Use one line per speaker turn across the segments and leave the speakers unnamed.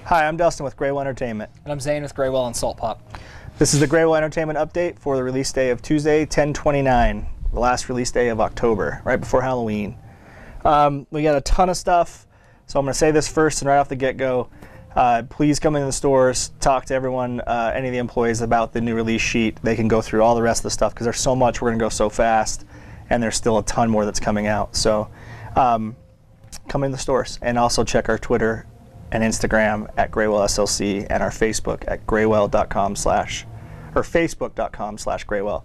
Hi, I'm Dustin with Graywhale Entertainment.
And I'm Zane with Graywhale and Salt Pop.
This is the Graywhale Entertainment update for the release day of Tuesday, 10/29, the last release day of October, right before Halloween. We got a ton of stuff, so I'm going to say this first and right off the get-go. Please come into the stores, talk to everyone, any of the employees about the new release sheet. They can go through all the rest of the stuff because there's so much, we're going to go so fast, and there's still a ton more that's coming out. So come in the stores and also check our Twitter and Instagram at Graywhale SLC and our Facebook at facebook.com/Graywhale.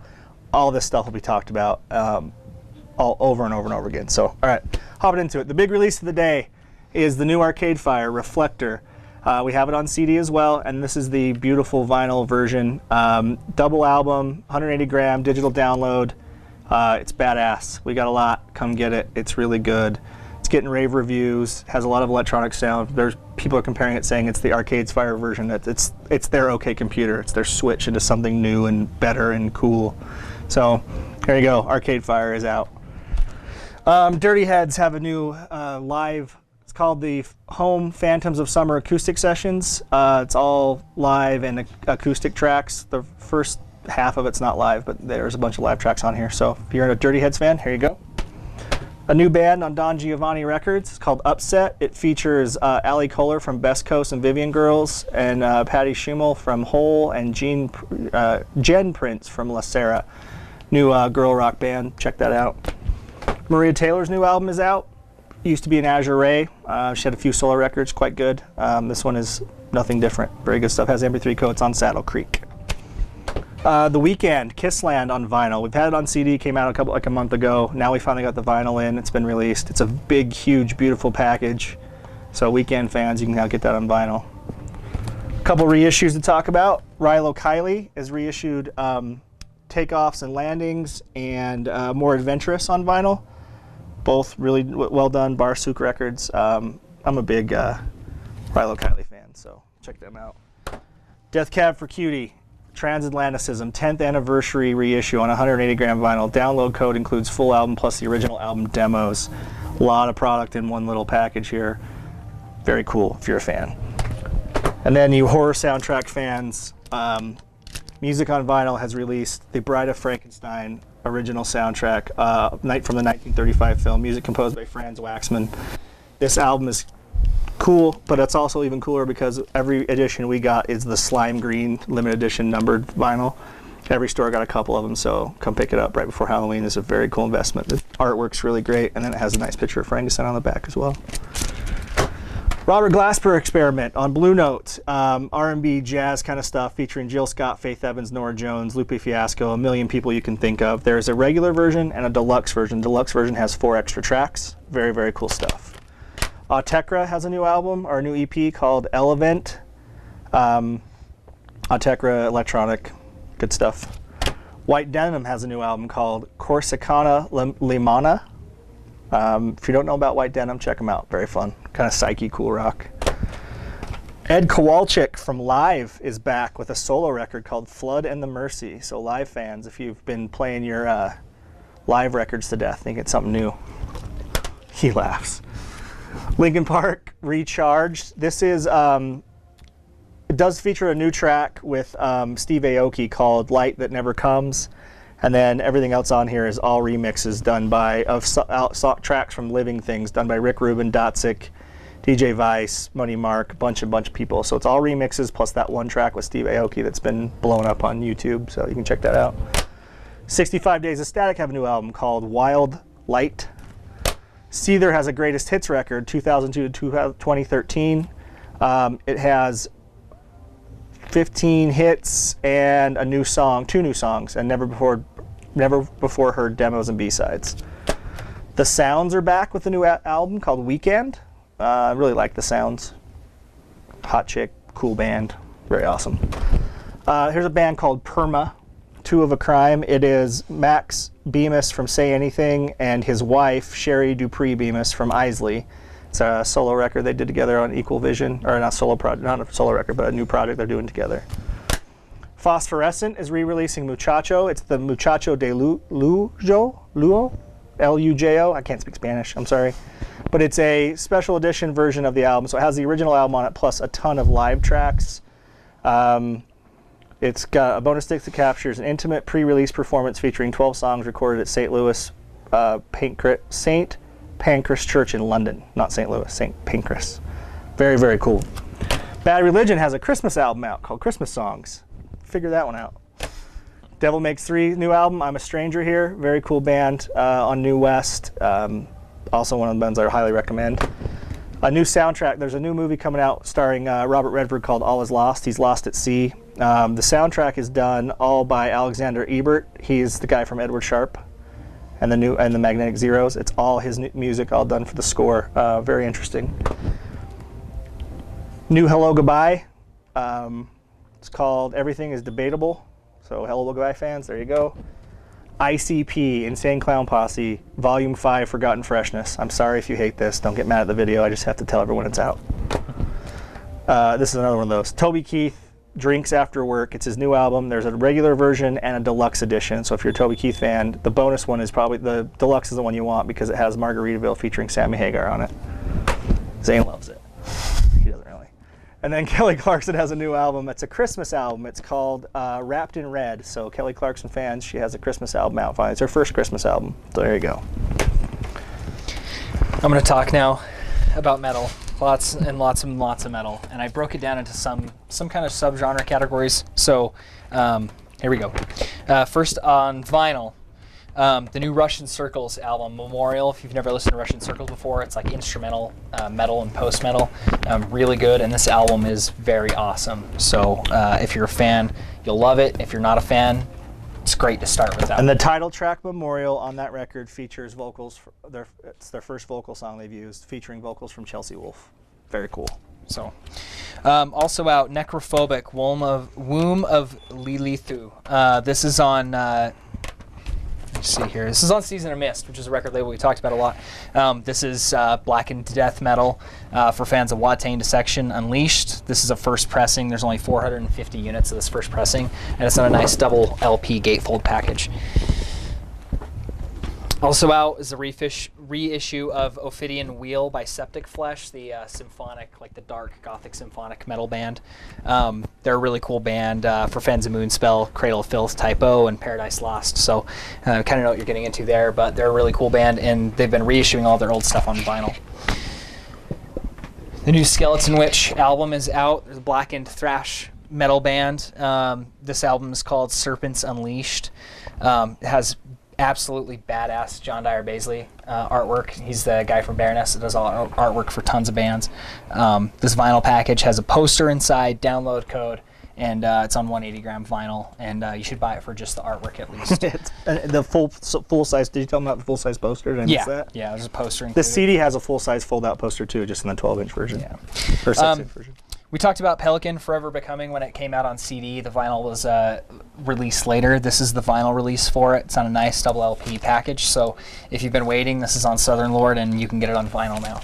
All this stuff will be talked about all over and over and over again. So, all right, hopping into it. The big release of the day is the new Arcade Fire Reflektor. We have it on CD as well, and this is the beautiful vinyl version. Double album, 180 gram digital download. It's badass. We got a lot. Come get it. It's really good. It's getting rave reviews. Has a lot of electronic sound. There's people are comparing it, saying it's the Arcade Fire version. It's their OK computer. It's their switch into something new and better and cool. So there you go. Arcade Fire is out. Dirty Heads have a new live. It's called the Home Phantoms of Summer Acoustic Sessions. It's all live and acoustic tracks. The first half of it's not live, but there's a bunch of live tracks on here. So if you're a Dirty Heads fan, here you go. A new band on Don Giovanni Records. It's called Upset. It features Ali Kohler from Best Coast and Vivian Girls, and Patty Schumel from Hole, and Jen Prince from La Sera. New girl rock band. Check that out. Maria Taylor's new album is out. Used to be an Azure Ray. She had a few solo records, quite good. This one is nothing different. Very good stuff. Has MP3 codes on Saddle Creek. The Weeknd, KissLand on vinyl. We've had it on CD, came out a month ago. Now we finally got the vinyl in. It's been released. It's a big, huge, beautiful package. So Weeknd fans, you can now get that on vinyl. A couple reissues to talk about. Rilo Kiley is reissued Takeoffs and Landings and More Adventurous on vinyl. Both really well done. Barsook Records. I'm a big Rilo Kiley fan, so check them out. Death Cab for Cutie. Transatlanticism 10th anniversary reissue on 180 gram vinyl. Download code includes full album plus the original album demos. A lot of product in one little package here. Very cool if you're a fan. And then you horror soundtrack fans, Music on Vinyl has released the Bride of Frankenstein original soundtrack, Night from the 1935 film, music composed by Franz Waxman. This album is cool, but it's also even cooler because every edition we got is the slime green limited edition numbered vinyl. Every store got a couple of them, so come pick it up right before Halloween. It's a very cool investment. The artwork's really great, and then it has a nice picture of Frankenstein on the back as well. Robert Glasper Experiment on Blue Note, R&B jazz kind of stuff featuring Jill Scott, Faith Evans, Nora Jones, Lupe Fiasco, a million people you can think of. There's a regular version and a deluxe version. Deluxe version has 4 extra tracks. Very, very cool stuff. Autechre has a new album, or a new EP called Elevent. Autechre, electronic, good stuff. White Denim has a new album called Corsicana Limana. If you don't know about White Denim, check them out. Very fun. Kind of psyche, cool rock. Ed Kowalczyk from Live is back with a solo record called Flood and the Mercy. So Live fans, if you've been playing your Live records to death, think it's something new. He laughs. Linkin Park Recharged. This is it does feature a new track with Steve Aoki called Light That Never Comes, and then everything else on here is all remixes done by tracks from Living Things done by Rick Rubin, Dotzik, DJ Vice, Money Mark, bunch of people. So it's all remixes plus that one track with Steve Aoki that's been blowing up on YouTube, so you can check that out. 65 Days of Static have a new album called Wild Light. Seether has a greatest hits record, 2002 to 2013. It has 15 hits and a new song, 2 new songs, and never before heard demos and B-sides. The Sounds are back with a new album called Weeknd. I really like the Sounds. Hot chick, cool band, very awesome. Here's a band called Perma. 2 of a Crime. It is Max Bemis from Say Anything and his wife Sherry Dupree Bemis from Isley. It's a solo record they did together on Equal Vision, or not a solo record, but a new project they're doing together. Phosphorescent is re-releasing Muchacho. It's the Muchacho de Lujo. Lujo. I can't speak Spanish, I'm sorry. But it's a special edition version of the album. So it has the original album on it plus a ton of live tracks. It's got a bonus disc that captures an intimate pre-release performance featuring 12 songs recorded at St. Louis St. Pancras Church in London. Not St. Louis, St. Pancras. Very, very cool. Bad Religion has a Christmas album out called Christmas Songs. Figure that one out. Devil Makes 3 new album, I'm a Stranger Here. Very cool band on New West. Also one of the bands I highly recommend. A new soundtrack, there's a new movie coming out starring Robert Redford called All Is Lost. He's Lost at Sea. The soundtrack is done all by Alexander Ebert. He's the guy from Edward Sharpe and the Magnetic Zeros. It's all his music, all done for the score. Very interesting. New HelloGoodbye. It's called Everything is Debatable. So HelloGoodbye fans, there you go. ICP, Insane Clown Posse, Volume 5, Forgotten Freshness. I'm sorry if you hate this. Don't get mad at the video. I just have to tell everyone it's out. This is another one of those. Toby Keith, Drinks After Work. It's his new album. There's a regular version and a deluxe edition. So if you're a Toby Keith fan, the bonus one is probably, the deluxe is the one you want because it has Margaritaville featuring Sammy Hagar on it. Zane loves it. He doesn't really. And then Kelly Clarkson has a new album. It's a Christmas album. It's called Wrapped in Red. So Kelly Clarkson fans, she has a Christmas album out finally. It's her first Christmas album. So there you go.
I'm going to talk now about metal. Lots and lots and lots of metal. And I broke it down into some kind of subgenre categories. So here we go. First on vinyl. The new Russian Circles album, Memorial. If you've never listened to Russian Circles before, it's like instrumental metal and post-metal. Really good, and this album is very awesome. So if you're a fan, you'll love it. If you're not a fan, it's great to start with that.
And the title track, Memorial, on that record features vocals. It's their first vocal song they've used, featuring vocals from Chelsea Wolfe. Very cool.
So, also out, Necrophobic, Womb of Lilithu. This is on... let's see here. This is on Season of Mist, which is a record label we talked about a lot. This is blackened death metal for fans of Watain Dissection Unleashed. This is a first pressing. There's only 450 units of this first pressing, and it's on a nice double LP gatefold package. Also out is a reissue of Ophidian Wheel by Septic Flesh, the symphonic, like the dark gothic symphonic metal band. They're a really cool band for fans of Moonspell, Cradle of Filth, Typo, and Paradise Lost. So kind of know what you're getting into there, but they're a really cool band, and they've been reissuing all their old stuff on vinyl. The new Skeleton Witch album is out. There's a blackened thrash metal band. This album is called Serpents Unleashed. It has absolutely badass John Dyer Baisley artwork. He's the guy from Baroness that does all artwork for tons of bands. This vinyl package has a poster inside, download code, and it's on 180-gram vinyl, and you should buy it for just the artwork at least.
The full size. Did you tell them about the full size poster? Did I miss that?
Yeah, there's a poster included.
The CD has a full size fold out poster too, just in the 12-inch version.
Yeah.
Or 6-inch version.
We talked about Pelican Forever Becoming when it came out on CD. The vinyl was released later. This is the vinyl release for it. It's on a nice double LP package. So if you've been waiting, this is on Southern Lord, and you can get it on vinyl now.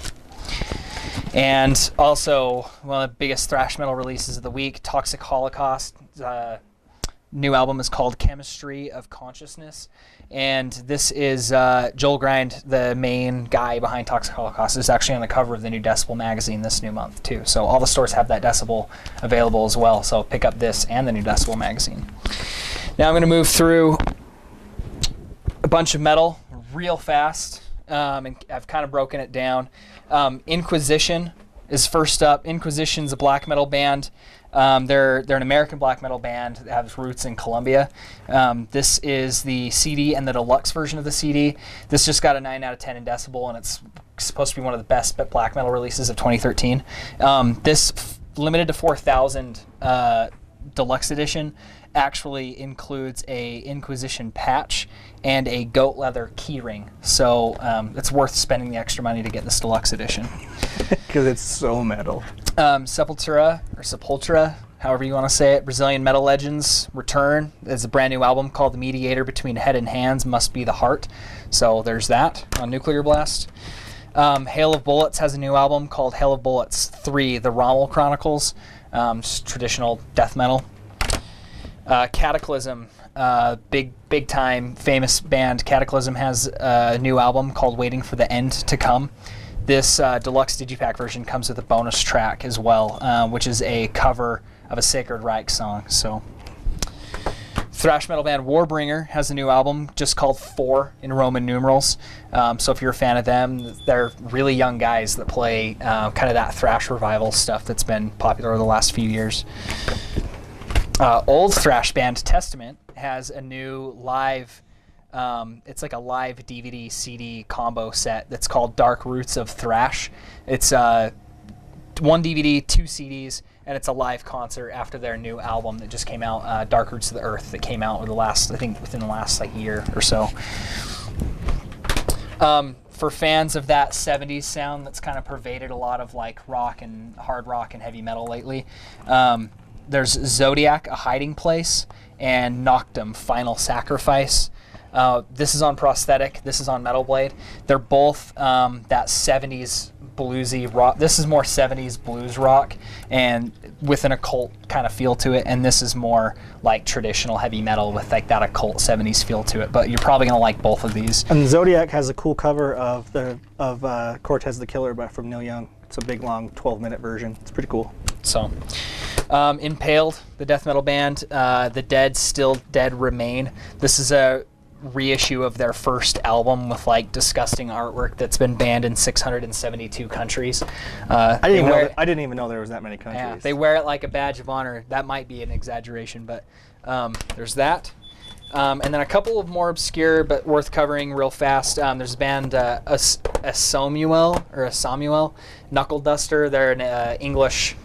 And also, one of the biggest thrash metal releases of the week, Toxic Holocaust. New album is called Chemistry of Consciousness, and this is Joel Grind, the main guy behind Toxic Holocaust, is actually on the cover of the new Decibel magazine this new month too. So all the stores have that Decibel available as well, so pick up this and the new Decibel magazine. Now I'm going to move through a bunch of metal real fast, and I've kind of broken it down. Inquisition is first up. Inquisition's a black metal band. They're an American black metal band that has roots in Colombia. This is the CD and the deluxe version of the CD. This just got a 9 out of 10 in Decibel, and it's supposed to be one of the best black metal releases of 2013. This limited to 4,000 deluxe edition actually includes a Inquisition patch and a goat leather keyring. So it's worth spending the extra money to get this deluxe edition.
Because it's so metal.
Sepultura, however you want to say it, Brazilian metal legends return. There's a brand new album called The Mediator Between Head and Hands Must Be the Heart. So there's that on Nuclear Blast. Hail of Bullets has a new album called Hail of Bullets 3, The Rommel Chronicles. Just traditional death metal. Cataclysm big time famous band Cataclysm has a new album called Waiting for the End to Come. This deluxe digipack version comes with a bonus track as well, which is a cover of a Sacred Reich song. So, thrash metal band Warbringer has a new album just called 4 in Roman numerals. So if you're a fan of them, they're really young guys that play kind of that thrash revival stuff that's been popular over the last few years. Old thrash band Testament has a new live, it's like a live DVD CD combo set that's called Dark Roots of Thrash. It's 1 DVD, 2 CDs, and it's a live concert after their new album that just came out, Dark Roots of the Earth, that came out within the last like year or so. For fans of that 70s sound that's kind of pervaded a lot of like rock and hard rock and heavy metal lately, there's Zodiac, A Hiding Place, and Noctum, Final Sacrifice. This is on Prosthetic, this is on Metal Blade. They're both that 70s bluesy rock. This is more 70s blues rock and with an occult kind of feel to it, and this is more like traditional heavy metal with like that occult 70s feel to it, but you're probably gonna like both of these.
And Zodiac has a cool cover of Cortez the Killer from Neil Young. It's a big long 12-minute version. It's pretty cool.
So Impaled, the death metal band, The Dead Still Dead Remain. This is a reissue of their first album with like disgusting artwork that's been banned in 672 countries.
I didn't even know there was that many countries.
Yeah, they wear it like a badge of honor. That might be an exaggeration, but there's that. And then a couple of more obscure but worth covering real fast. There's a band, a Samuel Knuckle Duster. They're an English,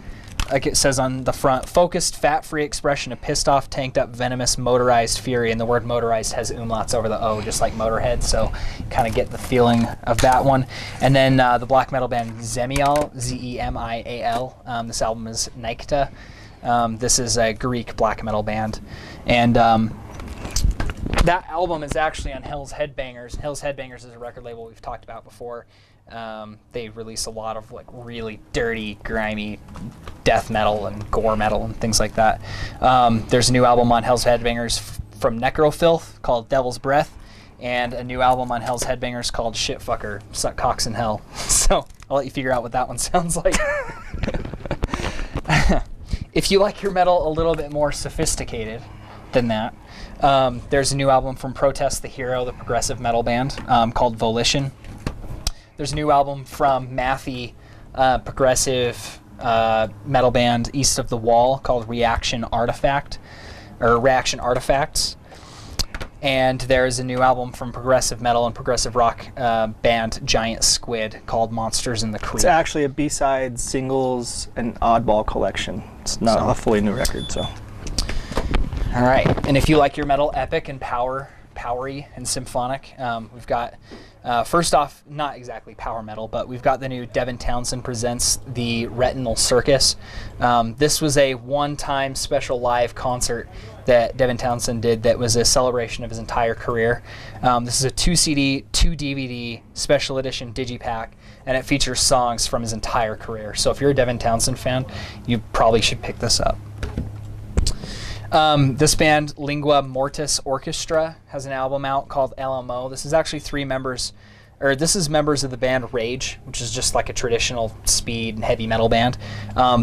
like it says on the front, focused, fat-free expression of pissed-off, tanked-up, venomous, motorized fury. And the word motorized has umlauts over the O, just like Motorhead, so you kind of get the feeling of that one. And then the black metal band Zemial, Zemial. This album is Nikta. This is a Greek black metal band. And that album is actually on Hell's Headbangers. Hell's Headbangers is a record label we've talked about before. They release a lot of like really dirty, grimy death metal and gore metal and things like that. There's a new album on Hell's Headbangers from Necrofilth called Devil's Breath, and a new album on Hell's Headbangers called Shitfucker, Suck Cocks in Hell. So I'll let you figure out what that one sounds like. If you like your metal a little bit more sophisticated than that, there's a new album from Protest the Hero, the progressive metal band, called Volition. There's a new album from Mathy, progressive metal band east of the wall called Reaction Artifacts. And there's a new album from progressive metal and progressive rock band Giant Squid called Monsters in the Creek.
It's actually a B-side, singles, and oddball collection. It's not a fully new record, so.
All right, and if you like your metal epic and powery and symphonic, we've got, first off, not exactly power metal, but we've got the new Devin Townsend Presents the Retinal Circus. This was a one-time special live concert that Devin Townsend did that was a celebration of his entire career. This is a 2 CD, 2 DVD special edition digipack, and it features songs from his entire career. So if you're a Devin Townsend fan, you probably should pick this up. This band, Lingua Mortis Orchestra, has an album out called LMO. This is actually members of the band Rage, which is just like a traditional speed and heavy metal band.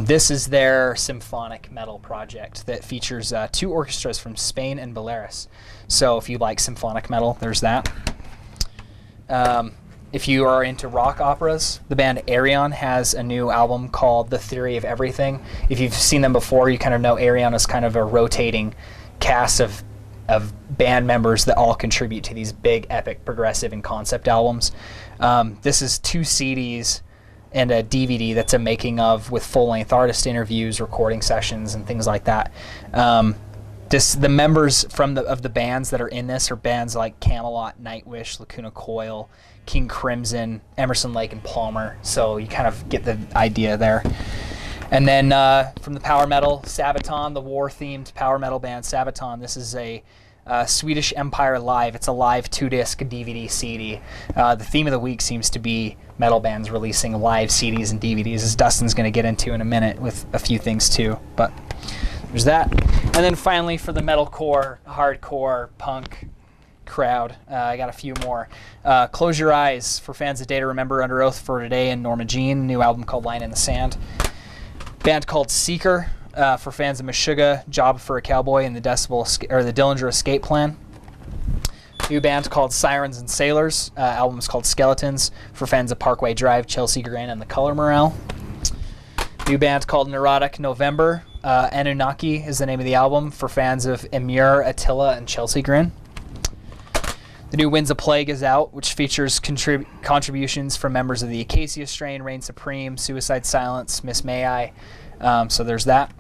This is their symphonic metal project that features 2 orchestras from Spain and Belarus. So if you like symphonic metal, there's that. If you are into rock operas, the band Ayreon has a new album called The Theory of Everything. If you've seen them before, you kind of know Ayreon is kind of a rotating cast of band members that all contribute to these big, epic, progressive, and concept albums. This is 2 CDs and a DVD that's a making of with full-length artist interviews, recording sessions, and things like that. The members of the bands that are in this are bands like Camelot, Nightwish, Lacuna Coil, King Crimson, Emerson, Lake and Palmer. So you kind of get the idea there. And then from the power metal, Sabaton, the war-themed power metal band Sabaton. This is a Swedish Empire Live. It's a live 2-disc DVD CD. The theme of the week seems to be metal bands releasing live CDs and DVDs, as Dustin's going to get into in a minute with a few things too. But there's that. And then finally, for the metalcore, hardcore, punk crowd, I got a few more. Close Your Eyes for fans of Day to Remember, Under Oath for Today, and Norma Jean. New album called Line in the Sand. Band called Seether for fans of Meshuggah, Job for a Cowboy, and the Dillinger Escape Plan. New band called Sirens and Sailors. Album's called Skeletons for fans of Parkway Drive, Chelsea Grin, and the Color Morale. New band called Neurotic November. Anunnaki is the name of the album for fans of Emir, Attila, and Chelsea Grin. The new Winds of Plague is out, which features contributions from members of the Acacia Strain, Reign Supreme, Suicide Silence, Miss May I. So there's that.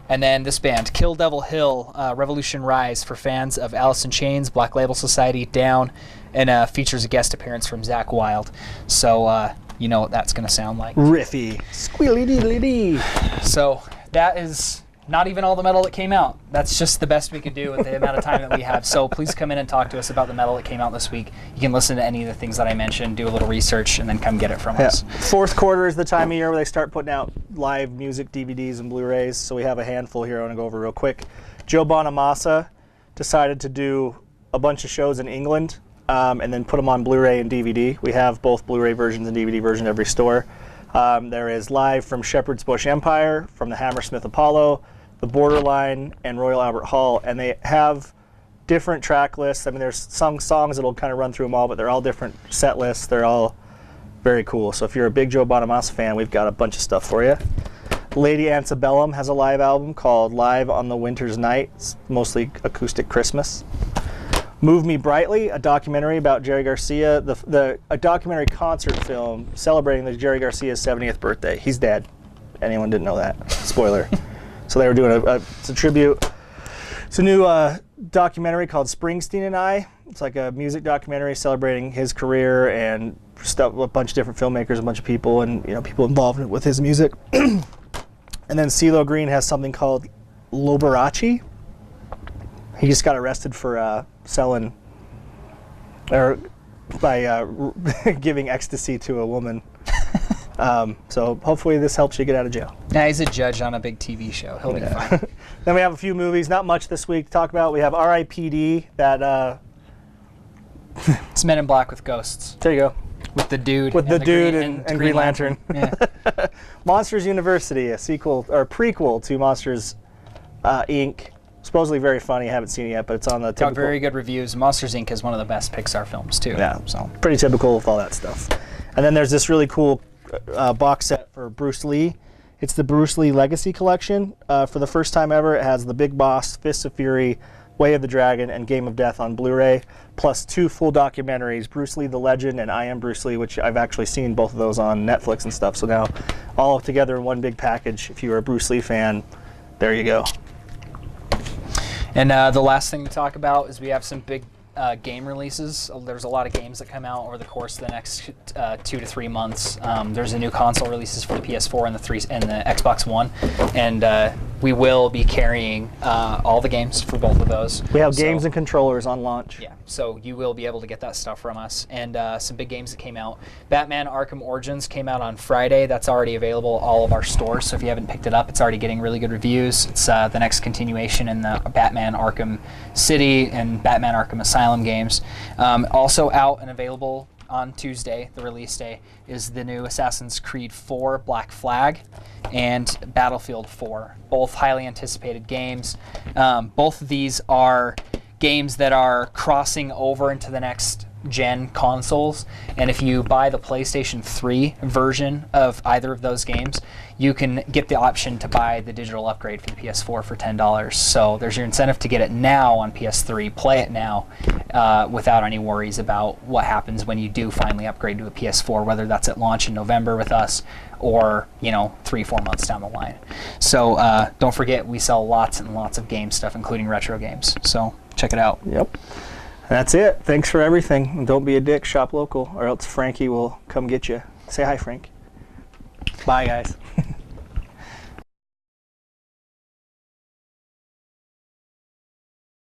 And then this band, Kill Devil Hill, Revolution Rise for fans of Alice in Chains, Black Label Society, Down, and features a guest appearance from Zakk Wylde. So you know what that's going to sound like.
Riffy. Squealy-dee-dee-dee.
So that is not even all the metal that came out. That's just the best we could do with the amount of time that we have. So please come in and talk to us about the metal that came out this week. You can listen to any of the things that I mentioned, do a little research, and then come get it from us.
Fourth quarter is the time of year where they start putting out live music DVDs and Blu-rays. So we have a handful here I want to go over real quick. Joe Bonamassa decided to do a bunch of shows in England and then put them on Blu-ray and DVD. We have both Blu-ray versions and DVD versions at every store. There is live from Shepherd's Bush Empire, from the Hammersmith Apollo, the Borderline, and Royal Albert Hall, and they have different track lists. I mean, there's some songs that'll kind of run through them all, but they're all different set lists. They're all very cool. So if you're a big Joe Bonamassa fan, we've got a bunch of stuff for you. Lady Antebellum has a live album called Live on the Winter's Night. It's mostly acoustic Christmas. Move Me Brightly, a documentary about Jerry Garcia, a documentary concert film celebrating the Jerry Garcia's 70th birthday. He's dead. Anyone didn't know that. Spoiler. So they were doing it's a tribute. It's a new documentary called Springsteen and I. It's like a music documentary celebrating his career and stuff. A bunch of different filmmakers, a bunch of people, and people involved with his music. And then CeeLo Green has something called Liberace. He just got arrested for selling or by giving ecstasy to a woman. So hopefully this helps you get out of jail.
Yeah, he's a judge on a big TV show. He'll be fine.
Then we have a few movies, not much this week to talk about. We have R.I.P.D. that...
It's Men in Black with Ghosts.
There you go.
With the dude.
With the dude and Green Lantern.
Yeah.
Monsters University, a sequel or prequel to Monsters Inc. Supposedly very funny. I haven't seen it yet, but it's on the typical...
Got very good reviews. Monsters Inc. is one of the best Pixar films, too.
Yeah,
so
pretty typical with all that stuff. And then there's this really cool box set for Bruce Lee. It's the Bruce Lee Legacy Collection. For the first time ever, it has The Big Boss, Fists of Fury, Way of the Dragon, and Game of Death on Blu-ray, plus 2 full documentaries, Bruce Lee the Legend and I Am Bruce Lee, which I've actually seen both of those on Netflix and stuff. So now all together in one big package. If you're a Bruce Lee fan, there you go.
And the last thing to talk about is we have some big game releases. There's a lot of games that come out over the course of the next 2 to 3 months. There's a new console releases for the PS4 and the Xbox One, and we will be carrying all the games for both of those.
We have games and controllers on launch.
Yeah, so you will be able to get that stuff from us. And some big games that came out. Batman Arkham Origins came out on Friday. That's already available at all of our stores, so if you haven't picked it up, it's already getting really good reviews. It's the next continuation in the Batman Arkham City and Batman Arkham Asylum games. Also out and available on Tuesday, the release day, is the new Assassin's Creed 4 Black Flag and Battlefield 4, both highly anticipated games. Both of these are games that are crossing over into the next gen consoles, and if you buy the PlayStation 3 version of either of those games, you can get the option to buy the digital upgrade for the PS4 for $10. So there's your incentive to get it now on PS3, play it now without any worries about what happens when you do finally upgrade to a PS4, whether that's at launch in November with us or 3-4 months down the line. So don't forget, we sell lots and lots of game stuff, including retro games, so check it out.
Yep. That's it. Thanks for everything. And don't be a dick. Shop local, or else Frankie will come get you. Say hi, Frank. Bye, guys.